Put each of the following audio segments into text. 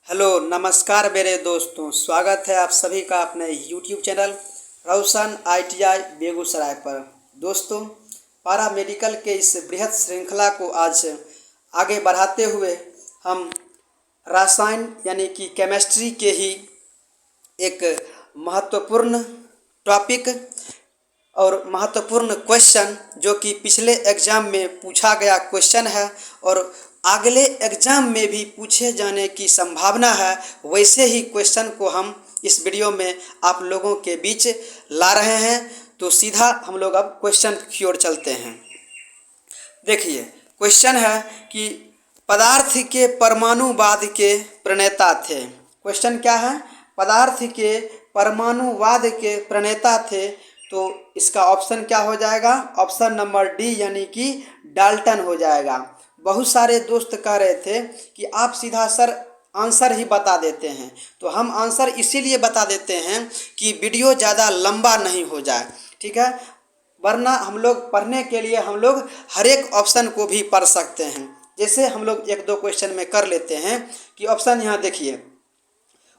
Hello नमस्कार मेरे दोस्तों, स्वागत है आप सभी का अपने यूट्यूब चैनल रोशन ITI बेगूसराय पर। दोस्तों, पारा मेडिकल के इस बृहद श्रृंखला को आज आगे बढ़ाते हुए हम रसायन यानी कि केमिस्ट्री के ही एक महत्वपूर्ण टॉपिक और महत्वपूर्ण क्वेश्चन जो कि पिछले एग्ज़ाम में पूछा गया क्वेश्चन है और अगले एग्ज़ाम में भी पूछे जाने की संभावना है, वैसे ही क्वेश्चन को हम इस वीडियो में आप लोगों के बीच ला रहे हैं। तो सीधा हम लोग अब क्वेश्चन की ओर चलते हैं। देखिए, क्वेश्चन है कि पदार्थ के परमाणुवाद के प्रणेता थे। क्वेश्चन क्या है? पदार्थ के परमाणुवाद के प्रणेता थे। तो इसका ऑप्शन क्या हो जाएगा? ऑप्शन नंबर डी यानी कि डाल्टन हो जाएगा। बहुत सारे दोस्त कह रहे थे कि आप सीधा सर आंसर ही बता देते हैं, तो हम आंसर इसीलिए बता देते हैं कि वीडियो ज़्यादा लंबा नहीं हो जाए, ठीक है। वरना हम लोग पढ़ने के लिए हम लोग हर एक ऑप्शन को भी पढ़ सकते हैं। जैसे हम लोग एक दो क्वेश्चन में कर लेते हैं कि ऑप्शन यहाँ देखिए,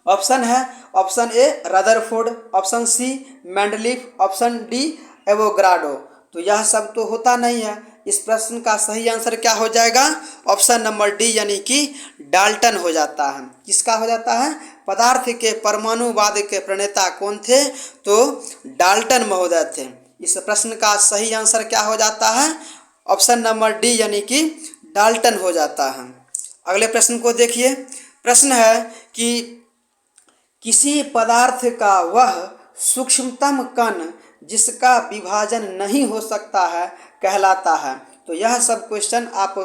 ऑप्शन है option A Rutherford, option C Mendeleev, option D Avogadro. तो यह सब तो होता नहीं है। इस प्रश्न का सही आंसर क्या हो जाएगा? ऑप्शन नंबर डी यानी कि डाल्टन हो जाता है। किसका हो जाता है? पदार्थ के परमाणुवाद के प्रणेता कौन थे? तो डाल्टन महोदय थे। इस प्रश्न का सही आंसर क्या हो जाता है? ऑप्शन नंबर डी यानी कि डाल्टन हो जाता है। अगले प्रश्न को देखिए। प्रश्न है कि किसी पदार्थ का वह सूक्ष्मतम कण जिसका विभाजन नहीं हो सकता है कहलाता है। तो यह सब क्वेश्चन आप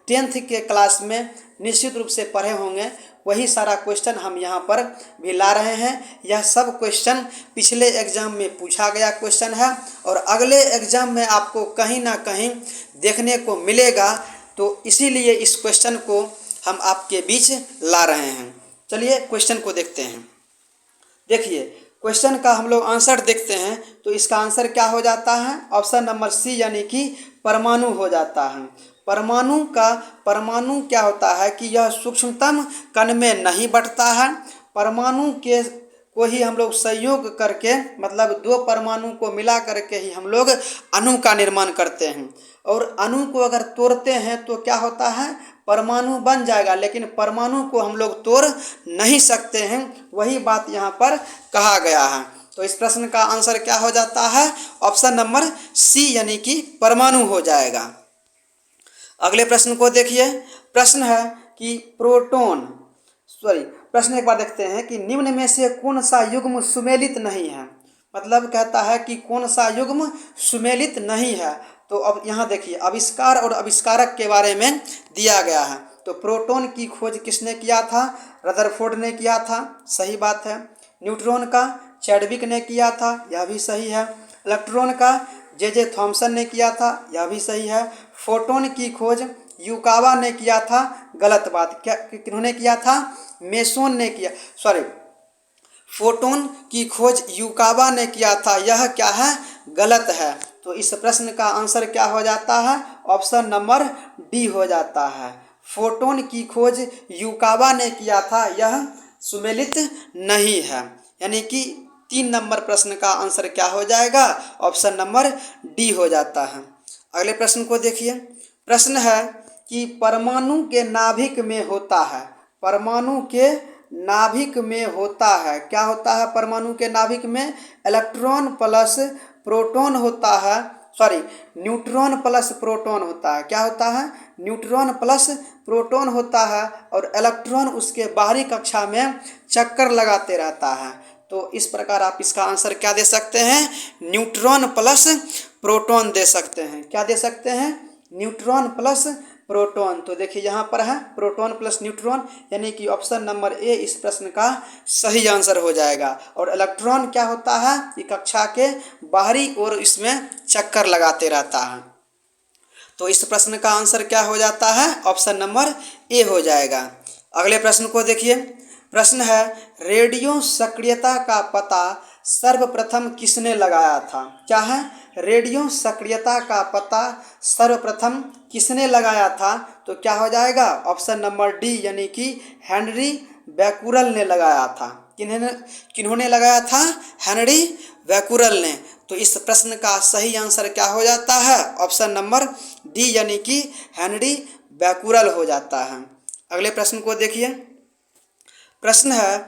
10th के क्लास में निश्चित रूप से पढ़े होंगे, वही सारा क्वेश्चन हम यहाँ पर भी ला रहे हैं। यह सब क्वेश्चन पिछले एग्ज़ाम में पूछा गया क्वेश्चन है और अगले एग्ज़ाम में आपको कहीं ना कहीं देखने को मिलेगा। तो इसीलिए इस क्वेश्चन को हम आपके बीच ला रहे हैं। चलिए क्वेश्चन को देखते हैं। देखिए, क्वेश्चन का हम लोग आंसर देखते हैं तो इसका आंसर क्या हो जाता है? ऑप्शन नंबर सी यानी कि परमाणु हो जाता है। परमाणु क्या होता है कि यह सूक्ष्मतम कण में नहीं बंटता है। परमाणु के को ही हम लोग संयोग करके, मतलब दो परमाणु को मिला करके ही हम लोग अणु का निर्माण करते हैं। और अणु को अगर तोड़ते हैं तो क्या होता है? परमाणु बन जाएगा, लेकिन परमाणु को हम लोग तोड़ नहीं सकते हैं। वही बात यहाँ पर कहा गया है। तो इस प्रश्न का आंसर क्या हो जाता है? ऑप्शन नंबर सी यानी कि परमाणु हो जाएगा। अगले प्रश्न को देखिए। प्रश्न है कि प्रश्न एक बार देखते हैं कि निम्न में से कौन सा युग्म सुमेलित नहीं है। मतलब कहता है कि कौन सा युग्म सुमेलित नहीं है। तो अब यहाँ देखिए, आविष्कार और आविष्कारक के बारे में दिया गया है। तो प्रोटॉन की खोज किसने किया था? रदरफोर्ड ने किया था, सही बात है। न्यूट्रॉन का चैडविक ने किया था, यह भी सही है। इलेक्ट्रॉन का जे थॉमसन ने किया था, यह भी सही है। फोटोन की खोज युकावा ने किया था, गलत बात। क्या किन्होंने किया था? मेसोन ने किया, सॉरी, फोटोन की खोज युकावा ने किया था, यह क्या है? गलत है। तो इस प्रश्न का आंसर क्या हो जाता है? ऑप्शन नंबर डी हो जाता है। फोटोन की खोज युकावा ने किया था, यह सुमेलित नहीं है। यानी कि 3 नंबर प्रश्न का आंसर क्या हो जाएगा? ऑप्शन नंबर डी हो जाता है। अगले प्रश्न को देखिए। प्रश्न है कि परमाणु के नाभिक में होता है। परमाणु के नाभिक में होता है, क्या होता है? परमाणु के नाभिक में इलेक्ट्रॉन प्लस प्रोटॉन होता है, सॉरी, न्यूट्रॉन प्लस प्रोटॉन होता है। क्या होता है? न्यूट्रॉन प्लस प्रोटॉन होता है और इलेक्ट्रॉन उसके बाहरी कक्षा में चक्कर लगाते रहता है। तो इस प्रकार आप इसका आंसर क्या दे सकते हैं? न्यूट्रॉन प्लस प्रोटॉन दे सकते हैं। क्या दे सकते हैं? Neutron plus proton. तो देखिए यहाँ पर है प्रोटॉन प्लस न्यूट्रॉन, यानी कि ऑप्शन नंबर ए इस प्रश्न का सही आंसर हो जाएगा। और इलेक्ट्रॉन क्या होता है? कि कक्षा के बाहरी ओर इसमें चक्कर लगाते रहता है। तो इस प्रश्न का आंसर क्या हो जाता है? ऑप्शन नंबर ए हो जाएगा। अगले प्रश्न को देखिए। प्रश्न है, रेडियो सक्रियता का पता सर्वप्रथम किसने लगाया था? क्या है? रेडियो सक्रियता का पता सर्वप्रथम किसने लगाया था? तो क्या हो जाएगा? ऑप्शन नंबर डी यानी कि हेनरी बैकुरल ने लगाया था। किन्होंने लगाया था? हेनरी बैकुरल ने। तो इस प्रश्न का सही आंसर क्या हो जाता है? ऑप्शन नंबर डी यानी कि हेनरी बैकुरल हो जाता है। अगले प्रश्न को देखिए। प्रश्न है,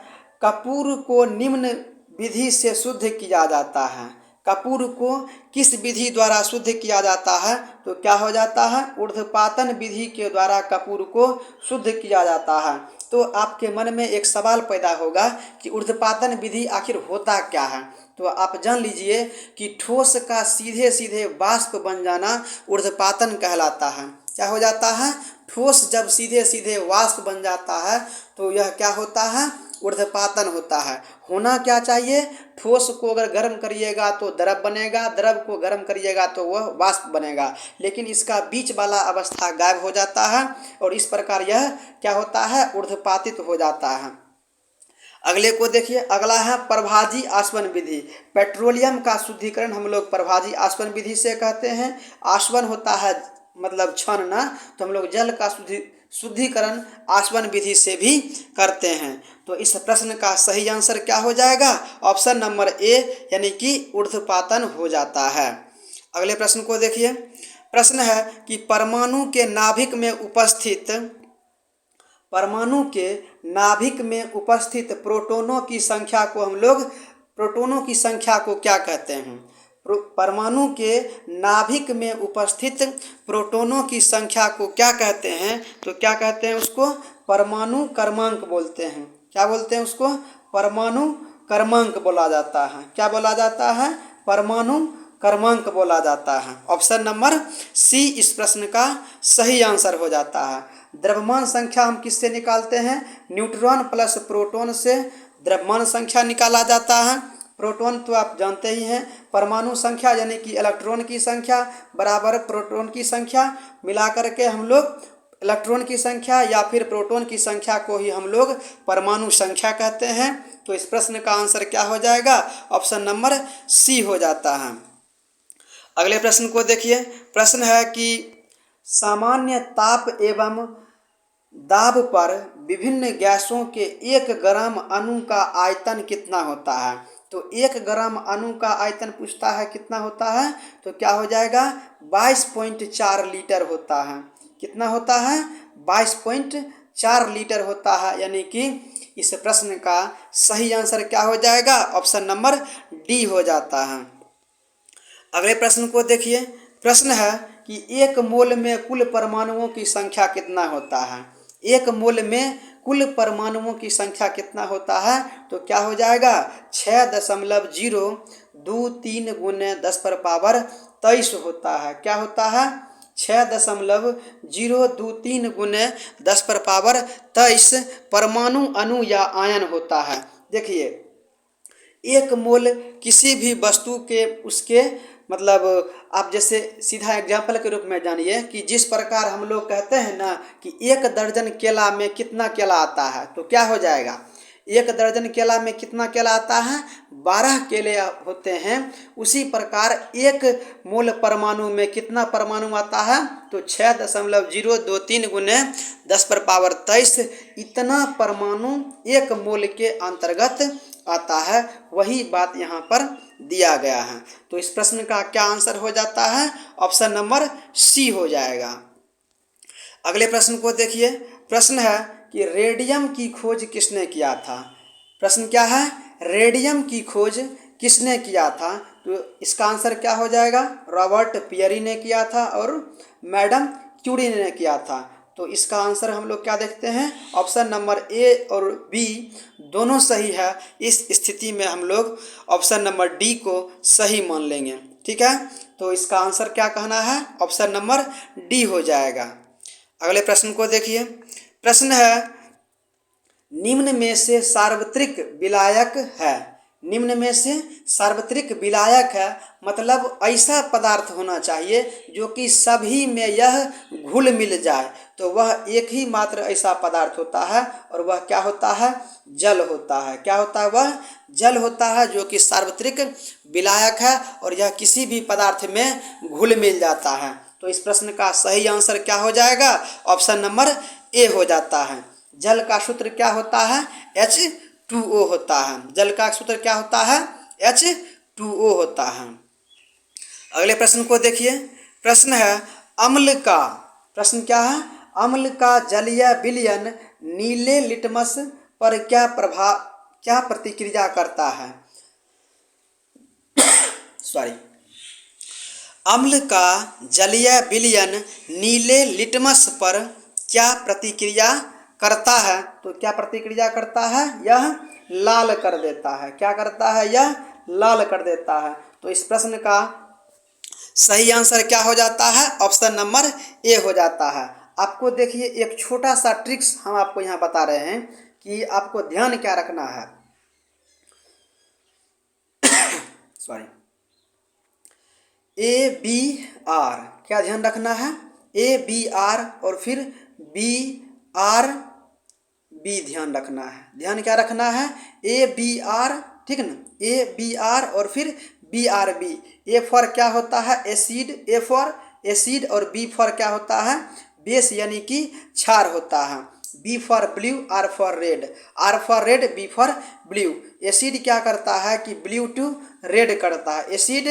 कपूर को निम्न विधि से शुद्ध किया जाता है। कपूर को किस विधि द्वारा शुद्ध किया जाता है? तो क्या हो जाता है? ऊर्ध्वपातन विधि के द्वारा कपूर को शुद्ध किया जाता है। तो आपके मन में एक सवाल पैदा होगा कि ऊर्ध्वपातन विधि आखिर होता क्या है? तो आप जान लीजिए कि ठोस का सीधे सीधे वाष्प बन जाना ऊर्ध्वपातन कहलाता है। क्या हो जाता है? ठोस जब सीधे सीधे वाष्प बन जाता है तो यह क्या होता है? ऊर्ध्वपातन होता है। होना क्या चाहिए? ठोस को अगर गर्म करिएगा तो द्रव बनेगा, द्रव को गर्म करिएगा तो वह वाष्प बनेगा, लेकिन इसका बीच वाला अवस्था गायब हो जाता है और इस प्रकार यह क्या होता है? ऊर्ध्वपातित हो जाता है। अगले को देखिए। अगला है प्रभाजी आसवन विधि। पेट्रोलियम का शुद्धिकरण हम लोग प्रभाजी आसवन विधि से कहते हैं। आसवन होता है मतलब छानना, तो हम लोग जल का शुद्धिकरण आसवन विधि से भी करते हैं। तो इस प्रश्न का सही आंसर क्या हो जाएगा? ऑप्शन नंबर ए यानी कि ऊर्ध्वपातन हो जाता है। अगले प्रश्न को देखिए। प्रश्न है कि परमाणु के नाभिक में उपस्थित प्रोटोनों की संख्या को हम लोग प्रोटोनों की संख्या को क्या कहते हैं? परमाणु के नाभिक में उपस्थित प्रोटोनों की संख्या को क्या कहते हैं? तो क्या कहते हैं उसको? परमाणु क्रमांक बोलते हैं। क्या बोलते हैं उसको? परमाणु क्रमांक बोला जाता है। क्या बोला जाता है? परमाणु क्रमांक बोला जाता है। ऑप्शन नंबर सी इस प्रश्न का सही आंसर हो जाता है। द्रव्यमान संख्या हम किससे निकालते हैं? न्यूट्रॉन प्लस प्रोटॉन से द्रव्यमान संख्या निकाला जाता है। प्रोटॉन तो आप जानते ही हैं। परमाणु संख्या यानी कि इलेक्ट्रॉन की संख्या बराबर प्रोटॉन की संख्या, मिलाकर के हम लोग इलेक्ट्रॉन की संख्या या फिर प्रोटॉन की संख्या को ही हम लोग परमाणु संख्या कहते हैं। तो इस प्रश्न का आंसर क्या हो जाएगा? ऑप्शन नंबर सी हो जाता है। अगले प्रश्न को देखिए। प्रश्न है कि सामान्य ताप एवं दाब पर विभिन्न गैसों के 1 ग्राम अणु का आयतन कितना होता है? तो 1 ग्राम अणु का आयतन पूछता है कितना होता है? तो क्या हो जाएगा? 22.4 लीटर होता है। कितना होता है? 22.4 लीटर होता है। यानी कि इस प्रश्न का सही आंसर क्या हो जाएगा? ऑप्शन नंबर डी हो जाता है। अगले प्रश्न को देखिए। प्रश्न है कि 1 मोल में कुल परमाणुओं की संख्या कितना होता है? 1 मोल में कुल परमाणुओं की संख्या कितना होता है? तो क्या हो जाएगा? 6.023 गुने 10 पर पावर 23 होता है। क्या होता है? 6.023 गुने 10 पर पावर 23 परमाणु अणु या आयन होता है। देखिए, 1 मोल किसी भी वस्तु के उसके मतलब आप जैसे सीधा एग्जाम्पल के रूप में जानिए कि जिस प्रकार हम लोग कहते हैं ना कि 1 दर्जन केला में कितना केला आता है, तो क्या हो जाएगा? 1 दर्जन केला में कितना केला आता है? 12 केले होते हैं। उसी प्रकार 1 मोल परमाणु में कितना परमाणु आता है? तो 6.023 गुने 10 पर पावर 23 इतना परमाणु 1 मोल के अंतर्गत आता है। वही बात यहाँ पर दिया गया है। तो इस प्रश्न का क्या आंसर हो जाता है? ऑप्शन नंबर सी हो जाएगा। अगले प्रश्न को देखिए। प्रश्न है कि रेडियम की खोज किसने किया था? प्रश्न क्या है? रेडियम की खोज किसने किया था? तो इसका आंसर क्या हो जाएगा? रॉबर्ट पियरी ने किया था और मैडम क्यूरी ने किया था। तो इसका आंसर हम लोग क्या देखते हैं? ऑप्शन नंबर ए और बी दोनों सही है। इस स्थिति में हम लोग ऑप्शन नंबर डी को सही मान लेंगे। ठीक है, तो इसका आंसर क्या कहना है? ऑप्शन नंबर डी हो जाएगा। अगले प्रश्न को देखिए। प्रश्न है निम्न में से सार्वत्रिक विलायक है। निम्न में से सार्वत्रिक विलायक है मतलब ऐसा पदार्थ होना चाहिए जो कि सभी में यह घुल मिल जाए। तो वह एक ही मात्र ऐसा पदार्थ होता है और वह क्या होता है? जल होता है। क्या होता है? वह जल होता है जो कि सार्वत्रिक विलायक है और यह किसी भी पदार्थ में घुल मिल जाता है। तो इस प्रश्न का सही आंसर क्या हो जाएगा? ऑप्शन नंबर ए हो जाता है। जल का सूत्र क्या होता है? H2O होता है। जल का सूत्र क्या होता है? H2O होता है। अगले प्रश्न को देखिए। प्रश्न है अम्ल का, प्रश्न क्या है? अम्ल का जलीय विलयन नीले लिटमस पर क्या प्रतिक्रिया करता है? सॉरी, अम्ल का जलीय विलयन नीले लिटमस पर क्या प्रतिक्रिया करता है? तो क्या प्रतिक्रिया करता है? यह लाल कर देता है। क्या करता है? यह लाल कर देता है। तो इस प्रश्न का सही आंसर क्या हो जाता है? ऑप्शन नंबर ए हो जाता है। आपको देखिए एक छोटा सा ट्रिक्स हम आपको यहाँ बता रहे हैं कि आपको ध्यान क्या रखना है। सॉरी, ABR क्या ध्यान रखना है? ABR और फिर BRB ध्यान रखना है। ध्यान क्या रखना है? ABR, ठीक है ना? ABR और फिर BRB। A फॉर क्या होता है? एसिड, A फॉर एसिड और B फॉर क्या होता है? बेस यानी कि क्षार होता है। B for blue, R for red, R for red, B for blue. Acid क्या करता है कि ब्लू टू रेड करता है, एसिड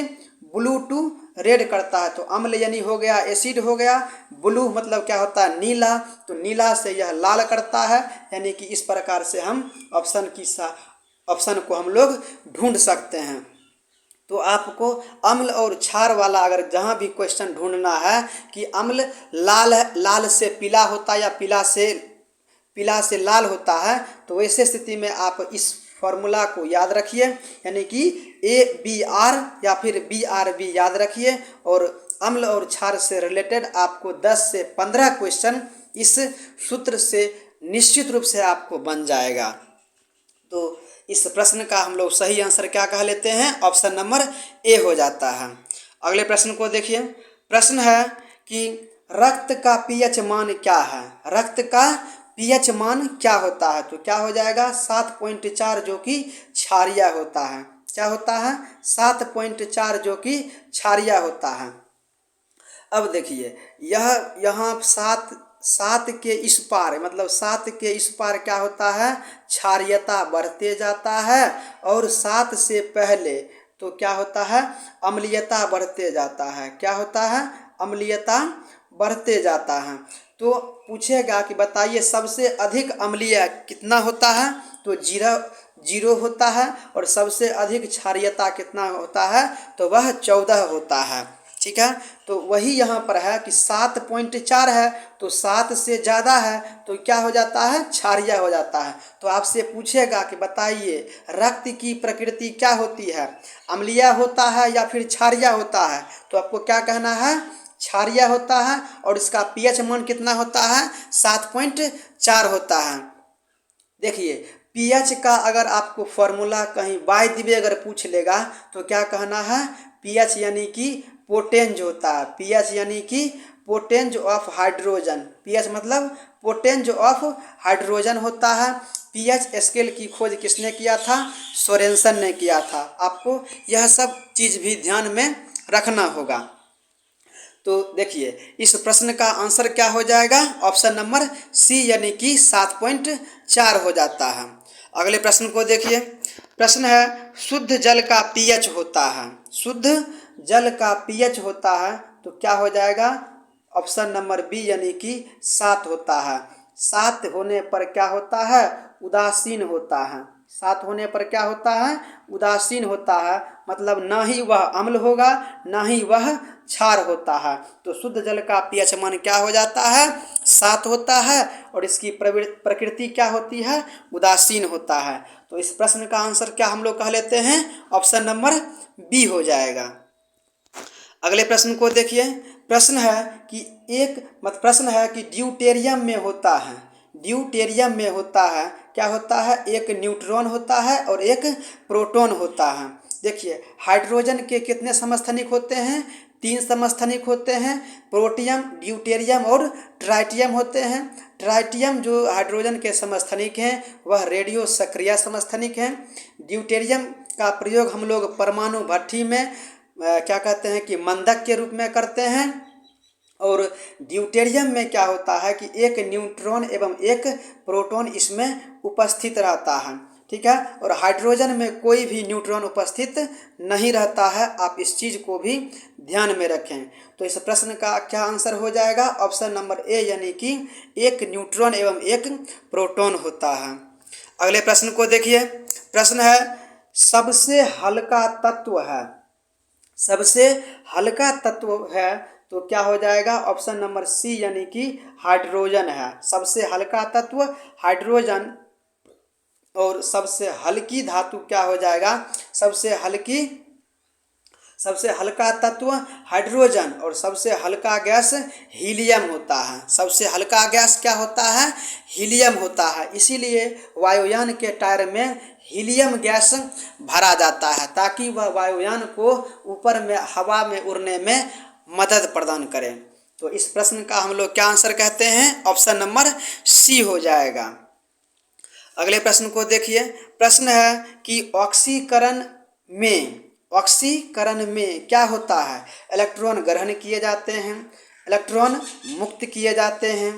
ब्लू टू रेड करता है। तो अम्ल यानी हो गया एसिड हो गया, ब्लू मतलब क्या होता है? नीला, तो नीला से यह लाल करता है। यानी कि इस प्रकार से हम ऑप्शन को हम लोग ढूंढ सकते हैं। तो आपको अम्ल और क्षार वाला अगर जहाँ भी क्वेश्चन ढूंढना है कि अम्ल लाल से पीला होता है या पीला से लाल होता है, तो वैसे स्थिति में आप इस फॉर्मूला को याद रखिए, यानी कि ABR या फिर BRB याद रखिए। और अम्ल और क्षार से रिलेटेड आपको 10 से 15 क्वेश्चन इस सूत्र से निश्चित रूप से आपको बन जाएगा। तो इस प्रश्न का हम लोग सही आंसर क्या कह लेते हैं? ऑप्शन नंबर ए हो जाता है। अगले प्रश्न को देखिए। प्रश्न है कि रक्त का पीएच मान क्या है? रक्त का पीएच मान क्या होता है? तो क्या हो जाएगा? 7.4 जो कि क्षारीय होता है। क्या होता है? 7.4 जो कि क्षारीय होता है। अब देखिए यहाँ सात के इस पार, मतलब 7 के इस पार क्या होता है? क्षारीयता बढ़ते जाता है। और 7 से पहले तो क्या होता है? अम्लीयता बढ़ते जाता है। क्या होता है? अम्लीयता बढ़ते जाता है। तो पूछेगा कि बताइए सबसे अधिक अम्लीय कितना होता है? तो जीरो होता है। और सबसे अधिक क्षारीयता कितना होता है? तो वह 14 होता है। ठीक है, तो वही यहाँ पर है कि 7.4 है, तो 7 से ज़्यादा है तो क्या हो जाता है? क्षारीय हो जाता है। तो आपसे पूछेगा कि बताइए रक्त की प्रकृति क्या होती है? अम्लीय होता है या फिर क्षारीय होता है? तो आपको क्या कहना है? क्षारीय होता है। और इसका पीएच मान कितना होता है? 7.4 होता है। देखिए पीएच का अगर आपको फॉर्मूला कहीं बाय द वे अगर पूछ लेगा तो क्या कहना है? पीएच यानी कि पोटेंज होता है। पीएच यानी कि पोटेंज ऑफ हाइड्रोजन। पीएच मतलब पोटेंज ऑफ हाइड्रोजन होता है। पीएच स्केल की खोज किसने किया था? सोरेनसन ने किया था। आपको यह सब चीज़ भी ध्यान में रखना होगा। तो देखिए इस प्रश्न का आंसर क्या हो जाएगा? ऑप्शन नंबर सी यानी कि 7.4 हो जाता है। अगले प्रश्न को देखिए। प्रश्न है शुद्ध जल का पीएच होता है। शुद्ध जल का पीएच होता है तो क्या हो जाएगा? ऑप्शन नंबर बी यानी कि 7 होता है। 7 होने पर क्या होता है? उदासीन होता है। 7 होने पर क्या होता है? उदासीन होता है। मतलब ना ही वह अम्ल होगा ना ही वह क्षार होता है। तो शुद्ध जल का पीएच मान क्या हो जाता है? 7 होता है। और इसकी प्रकृति क्या होती है? उदासीन होता है। तो इस प्रश्न का आंसर क्या हम लोग कह लेते हैं? ऑप्शन नंबर बी हो जाएगा। अगले प्रश्न को देखिए। प्रश्न है कि ड्यूटेरियम में होता है। ड्यूटेरियम में होता है क्या होता है? एक न्यूट्रॉन होता है और एक प्रोटॉन होता है। देखिए हाइड्रोजन के कितने समस्थानिक होते हैं? 3 समस्थानिक होते हैं। प्रोटियम, ड्यूटेरियम और ट्राइटियम होते हैं। ट्राइटियम जो हाइड्रोजन के समस्थानिक हैं वह रेडियो सक्रिय समस्थानिक हैं। ड्यूटेरियम का प्रयोग हम लोग परमाणु भट्ठी में क्या कहते हैं कि मंदक के रूप में करते हैं। और ड्यूटेरियम में क्या होता है कि एक न्यूट्रॉन एवं एक प्रोटॉन इसमें उपस्थित रहता है, ठीक है। और हाइड्रोजन में कोई भी न्यूट्रॉन उपस्थित नहीं रहता है, आप इस चीज़ को भी ध्यान में रखें। तो इस प्रश्न का क्या आंसर हो जाएगा? ऑप्शन नंबर ए, यानी कि एक न्यूट्रॉन एवं एक प्रोटॉन होता है। अगले प्रश्न को देखिए। प्रश्न है सबसे हल्का तत्व है, सबसे हल्का तत्व है तो क्या हो जाएगा? ऑप्शन नंबर सी, यानी कि हाइड्रोजन है। सबसे हल्का तत्व हाइड्रोजन और सबसे हल्की धातु क्या हो जाएगा? सबसे हल्का तत्व हाइड्रोजन और सबसे हल्का गैस हीलियम होता है। सबसे हल्का गैस क्या होता है? हीलियम होता है। इसीलिए वायुयान के टायर में हीलियम गैस भरा जाता है ताकि वह वायुयान को ऊपर में हवा में उड़ने में मदद प्रदान करें। तो इस प्रश्न का हम लोग क्या आंसर कहते हैं? ऑप्शन नंबर सी हो जाएगा। अगले प्रश्न को देखिए। प्रश्न है कि ऑक्सीकरण में क्या होता है? इलेक्ट्रॉन ग्रहण किए जाते हैं, इलेक्ट्रॉन मुक्त किए जाते हैं,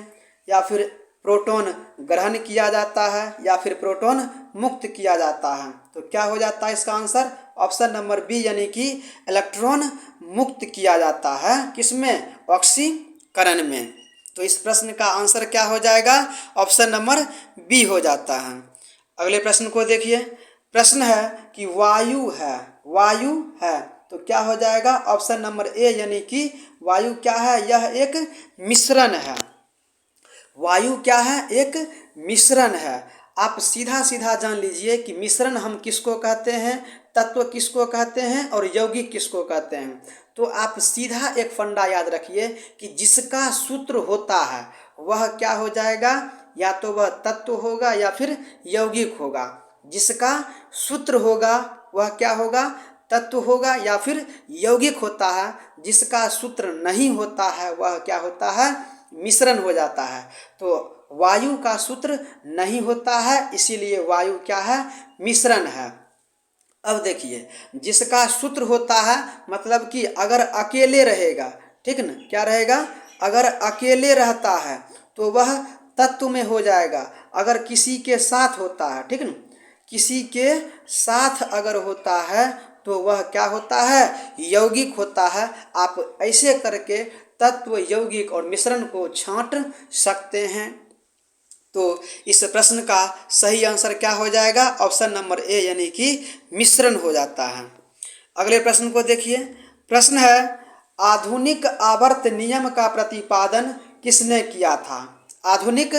या फिर प्रोटॉन ग्रहण किया जाता है, या फिर प्रोटॉन मुक्त किया जाता है। तो क्या हो जाता है इसका आंसर? ऑप्शन नंबर बी, यानी कि इलेक्ट्रॉन मुक्त किया जाता है। किसमें? ऑक्सीकरण में। तो इस प्रश्न का आंसर क्या हो जाएगा? ऑप्शन नंबर बी हो जाता है। अगले प्रश्न को देखिए। प्रश्न है कि वायु है तो क्या हो जाएगा? ऑप्शन नंबर ए, यानी कि वायु क्या है? यह एक मिश्रण है। वायु क्या है? एक मिश्रण है। आप सीधा सीधा जान लीजिए कि मिश्रण हम किसको कहते हैं, तत्व किसको कहते हैं और यौगिक किसको कहते हैं। तो आप सीधा एक फंडा याद रखिए कि जिसका सूत्र होता है वह क्या हो जाएगा? या तो वह तत्व होगा या फिर यौगिक होगा। जिसका सूत्र होगा वह क्या होगा? तत्व होगा या फिर यौगिक होता है। जिसका सूत्र नहीं होता है वह क्या होता है? मिश्रण हो जाता है। तो वायु का सूत्र नहीं होता है, इसीलिए वायु क्या है? मिश्रण है। अब देखिए, जिसका सूत्र होता है मतलब कि अगर अकेले रहेगा, ठीक ना, क्या रहेगा? अगर अकेले रहता है तो वह तत्व में हो जाएगा। अगर किसी के साथ होता है, ठीक ना, किसी के साथ अगर होता है तो वह क्या होता है? यौगिक होता है। आप ऐसे करके तत्व, यौगिक और मिश्रण को छांट सकते हैं। तो इस प्रश्न का सही आंसर क्या हो जाएगा? ऑप्शन नंबर ए, यानी कि मिश्रण हो जाता है। अगले प्रश्न को देखिए। प्रश्न है आधुनिक आवर्त नियम का प्रतिपादन किसने किया था? आधुनिक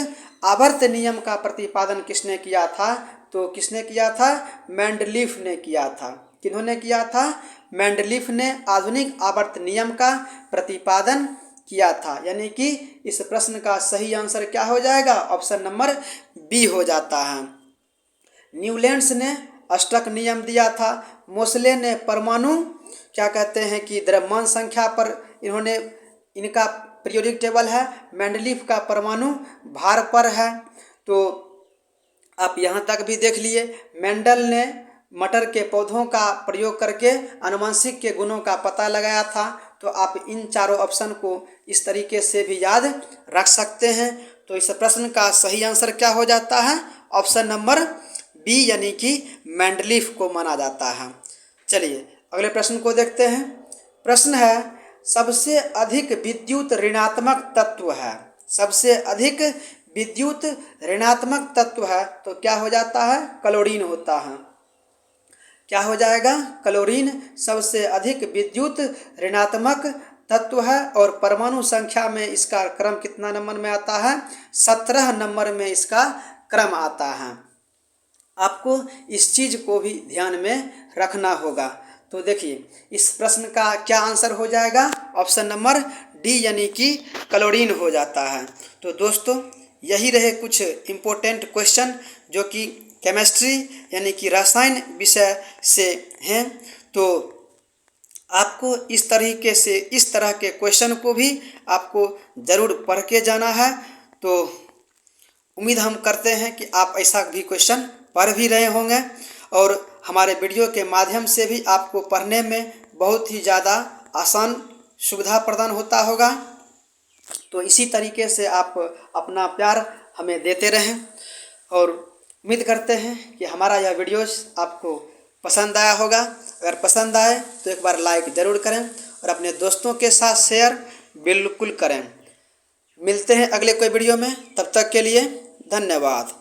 आवर्त नियम का प्रतिपादन किसने किया था? तो किसने किया था? मेंडलीफ ने किया था। किन्होंने किया था? मेंडलीफ ने आधुनिक आवर्त नियम का प्रतिपादन किया था। यानी कि इस प्रश्न का सही आंसर क्या हो जाएगा? ऑप्शन नंबर बी हो जाता है। न्यूलैंड्स ने अष्टक नियम दिया था। मोसले ने परमाणु क्या कहते हैं कि द्रव्यमान संख्या पर इन्होंने, इनका पीरियोडिक टेबल है। मेंडलीफ का परमाणु भार पर है। तो आप यहाँ तक भी देख लिए। मेंडल ने मटर के पौधों का प्रयोग करके आनुवंशिक के गुणों का पता लगाया था। तो आप इन चारों ऑप्शन को इस तरीके से भी याद रख सकते हैं। तो इस प्रश्न का सही आंसर क्या हो जाता है? ऑप्शन नंबर बी, यानी कि मेंडलीफ को माना जाता है। चलिए अगले प्रश्न को देखते हैं। प्रश्न है सबसे अधिक विद्युत ऋणात्मक तत्व है। सबसे अधिक विद्युत ऋणात्मक तत्व है तो क्या हो जाता है? क्लोरीन होता है। क्या हो जाएगा? क्लोरीन सबसे अधिक विद्युत ऋणात्मक तत्व है और परमाणु संख्या में इसका क्रम कितना नंबर में आता है? 17 नंबर में इसका क्रम आता है। आपको इस चीज को भी ध्यान में रखना होगा। तो देखिए इस प्रश्न का क्या आंसर हो जाएगा? ऑप्शन नंबर डी, यानी कि क्लोरीन हो जाता है। तो दोस्तों यही रहे कुछ इम्पोर्टेंट क्वेश्चन जो कि केमिस्ट्री यानी कि रसायन विषय से हैं। तो आपको इस तरीके से, इस तरह के क्वेश्चन को भी आपको ज़रूर पढ़ के जाना है। तो उम्मीद हम करते हैं कि आप ऐसा भी क्वेश्चन पढ़ भी रहे होंगे और हमारे वीडियो के माध्यम से भी आपको पढ़ने में बहुत ही ज़्यादा आसान सुविधा प्रदान होता होगा। तो इसी तरीके से आप अपना प्यार हमें देते रहें और उम्मीद करते हैं कि हमारा यह वीडियोस आपको पसंद आया होगा। अगर पसंद आए तो एक बार लाइक ज़रूर करें और अपने दोस्तों के साथ शेयर बिल्कुल करें। मिलते हैं अगले कोई वीडियो में, तब तक के लिए धन्यवाद।